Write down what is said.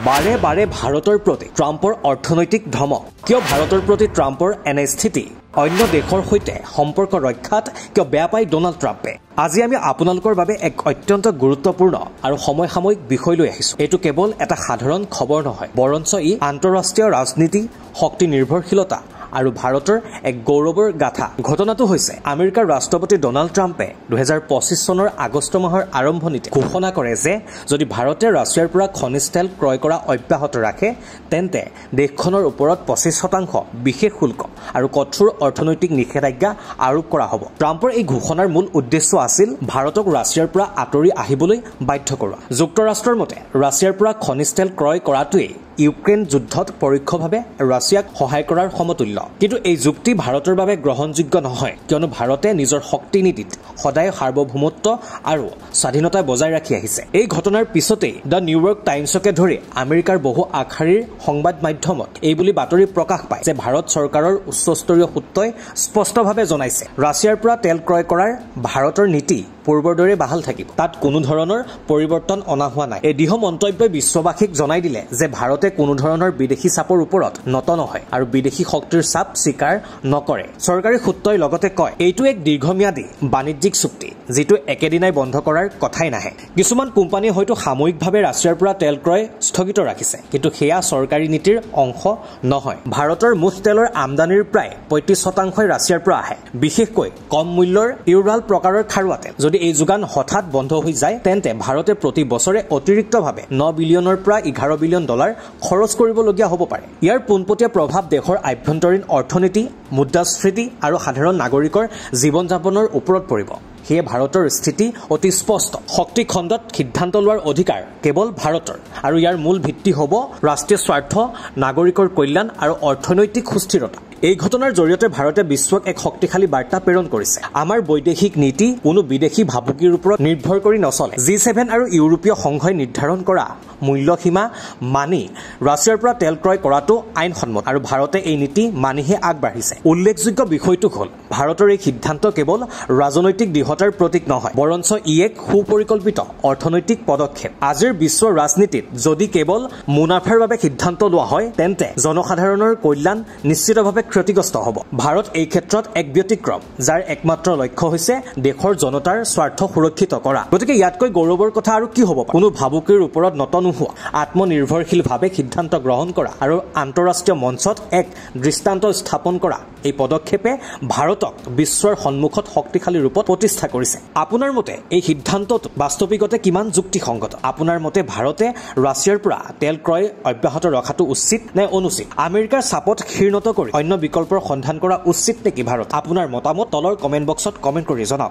বাৰে বাৰে ভাৰতৰ প্ৰতি ট্ৰাম্পৰ অৰ্থনৈতিক ধমক কিয় ভাৰতৰ প্ৰতি ট্ৰাম্পৰ এনে স্থিতি অন্য দেশৰ সৈতে সম্পৰ্ক ৰক্ষাত কিয় বেয়া পায় ডোনাল্ড ট্ৰাম্পে আজি আমি আপোনালোকৰ বাবে এক অত্যন্ত গুৰুত্বপূৰ্ণ আৰু সমসাময়িক বিষয় লৈ আহিছো এটো কেৱল এটা সাধাৰণ খবৰ নহয় বৰঞ্চ ই আন্তঃৰাষ্ট্ৰীয় ৰাজনীতি শক্তি নিৰ্ভৰশীলতা আৰু ভাৰতৰ এক গৌৰৱৰ গাথা ঘটনাটো হৈছে আমেৰিকাৰ ৰাষ্ট্ৰপতি ডোনাল্ড ট্ৰাম্পে 2025 চনৰ আগষ্ট মাহৰ আৰম্ভণিতে ঘোষণা কৰে যে যদি ভাৰতে ৰাছিয়াৰ পৰা খনিজ তেল ক্ৰয় কৰা অব্যাহত ৰাখে তেন্তে দেশখনৰ ওপৰত 25% বিশেষ শুল্ক আৰু কঠোৰ অৰ্থনৈতিক নিষেধাজ্ঞা আৰোপ কৰা হ'ব ট্ৰাম্পৰ এই ঘোষণাৰ মূল উদ্দেশ্য আছিল ভাৰতক ৰাছিয়াৰ পৰা আঁতৰি আহিবলৈ বাধ্য কৰোৱা যুক্তৰাষ্ট্ৰৰ মতে ৰাছিয়াৰ পৰা খনিজ তেল ক্ৰয় কৰাটোৱে ইউক্ৰেইন যুদ্ধত পৰোক্ষভাৱে ৰাছিয়াক সহায় কৰাৰ সমতুল্য কিন্তু এই যুক্তি ভাৰতৰ বাবে গ্ৰহণযোগ্য নহয় কিয়নো ভাৰতে নিজৰ শক্তি নীতিত সদায় সাৰ্বভৌমত্ব আৰু স্বাধীনতা বজাই ৰাখি আহিছে এই ঘটনাৰ পিছতেই দ্য নিউয়ৰ্ক টাইমছকে ধৰি আমেৰিকাৰ বহু আগশাৰীৰ সংবাদ মাধ্যমত এই বুলি বাতৰি প্ৰকাশ পায় যে ভাৰত চৰকাৰৰ উচ্চস্তৰীয় সূত্ৰই স্পষ্টভাৱে জনাইছে ৰাছিয়াৰ পৰা তেল ক্ৰয় কৰাৰ ভাৰতৰ নীতি পূৰ্বৰ দৰে বাহাল থাকিব তাত কোনো ধৰণৰ পৰিৱৰ্তন অনা হোৱা নাই এই দৃঢ় মন্তব্যই বিশ্ববাসীক জনাই দিলে যে ভাৰতে কোনো ধৰণৰ বিদেশী চাপৰ ওপৰত নত নহয় আৰু বিদেশী শক্তিৰ চাপ স্বীকাৰ নকৰে চৰকাৰী সূত্ৰই লগতে কয় এইটো এক দীৰ্ঘম্যাদী বাণিজ্যিক চুক্তি যেটো একেদিনাই বন্ধ কৰাৰ কথাই নাহে কিছুমান কোম্পানীয়ে হয়তো সাময়িকভাৱে ৰাছিয়াৰ পৰা তেল ক্ৰয় স্থগিত ৰাখিছে কিন্তু সেয়া চৰকাৰী নীতিৰ অংশ নহয় ভাৰতৰ মুঠ তেলৰ আমদানিৰ প্ৰায় 35% ৰাছিয়াৰ পৰা আহে বিশেষকৈ কম মূল্যৰ ইউৰাল প্ৰকাৰৰ খাৰুৱা তেল যদি এই যোগান হঠাৎ বন্ধ হৈ যায় তেন্তে ভাৰতে প্ৰতি বছৰে অতিৰিক্তভাৱে 9 বিলিয়নৰ পৰা 11 বিলিয়ন ডলাৰ খৰচ কৰিবলগীয়া হ'ব পাৰে ইয়াৰ পোনপটীয়া প্ৰভাৱ দেশৰ আভ্যন্তৰীণ অৰ্থনীতি মুদ্ৰাস্ফীতি আৰু সাধাৰণ নাগৰিকৰ জীৱন যাপনৰ ওপৰত পৰিব সেয়ে ভাৰতৰ স্থিতি অতি স্পষ্ট শক্তি খণ্ডত সিদ্ধান্ত লোৱাৰ অধিকাৰ কেৱল ভাৰতৰ আৰু ইয়াৰ মূল ভিত্তি হ'ব ৰাষ্ট্ৰীয় স্বাৰ্থ নাগৰিকৰ কল্যাণ আৰু অৰ্থনৈতিক সুস্থিৰতা এই ঘটনাৰ জৰিয়তে ভাৰতে বিশ্বক এক শক্তিশালী বাৰ্তা প্ৰেৰণ কৰিছে আমাৰ বৈদেশিক নীতি কোনো বিদেশী ভাবুকিৰ ওপৰত নিৰ্ভৰ কৰি নচলে G7 আৰু ইউৰোপীয় সংঘই নিৰ্ধাৰণ কৰা মূল্যসীমা মানি ৰাছিয়াৰ পৰা তেল ক্ৰয় কৰাটো আইনসন্মত আৰু ভাৰতে এই নীতি মানিহে আগবাঢ়িছে উল্লেখযোগ্য বিষয়টো হ'ল ভাৰতৰ এই সিদ্ধান্ত কেৱল ৰাজনৈতিক দৃঢ়তাৰ প্ৰতীক নহয় বৰঞ্চ ই এক সুপৰিকল্পিত অৰ্থনৈতিক পদক্ষেপ আজিৰ বিশ্ব ৰাজনীতিত যদি কেৱল মুনাফাৰ বাবে সিদ্ধান্ত লোৱা হয় তেন্তে জনসাধাৰণৰ কল্যাণ নিশ্চিতভাৱে ক্ষতিগ্ৰস্ত হ'ব ভাৰত এই ক্ষেত্ৰত এক ব্যতিক্ৰম যাৰ একমাত্ৰ লক্ষ্য হৈছে দেশৰ জনতাৰ স্বাৰ্থ সুৰক্ষিত কৰা গতিকে ইয়াতকৈ গৌৰৱৰ কথা আৰু কি হ'ব কোনো ভাবুকিৰ ওপৰত নত নোহোৱা আত্মনিৰ্ভৰশীলভাৱে সিদ্ধান্ত গ্ৰহণ কৰা আৰু আন্তঃৰাষ্ট্ৰীয় মঞ্চত এক দৃষ্টান্ত স্থাপন কৰা এই পদক্ষেপে ভাৰতক বিশ্বৰ সন্মুখত শক্তিশালী ৰূপত প্ৰতিষ্ঠা কৰিছে আপোনাৰ মতে এই সিদ্ধান্তটো বাস্তৱিকতে কিমান যুক্তিসংগত আপোনাৰ মতে ভাৰতে ৰাছিয়াৰ পৰা তেল ক্ৰয় অব্যাহত ৰখাটো উচিত নে অনুচিত আমেৰিকাৰ চাপত ক্ষীণত কৰি অন্য বিকল্পৰ সন্ধান কৰা উচিত নেকি ভাৰত আপোনাৰ মতামত তলৰ কমেন্ট বক্সত কমেন্ট কৰি জনাওক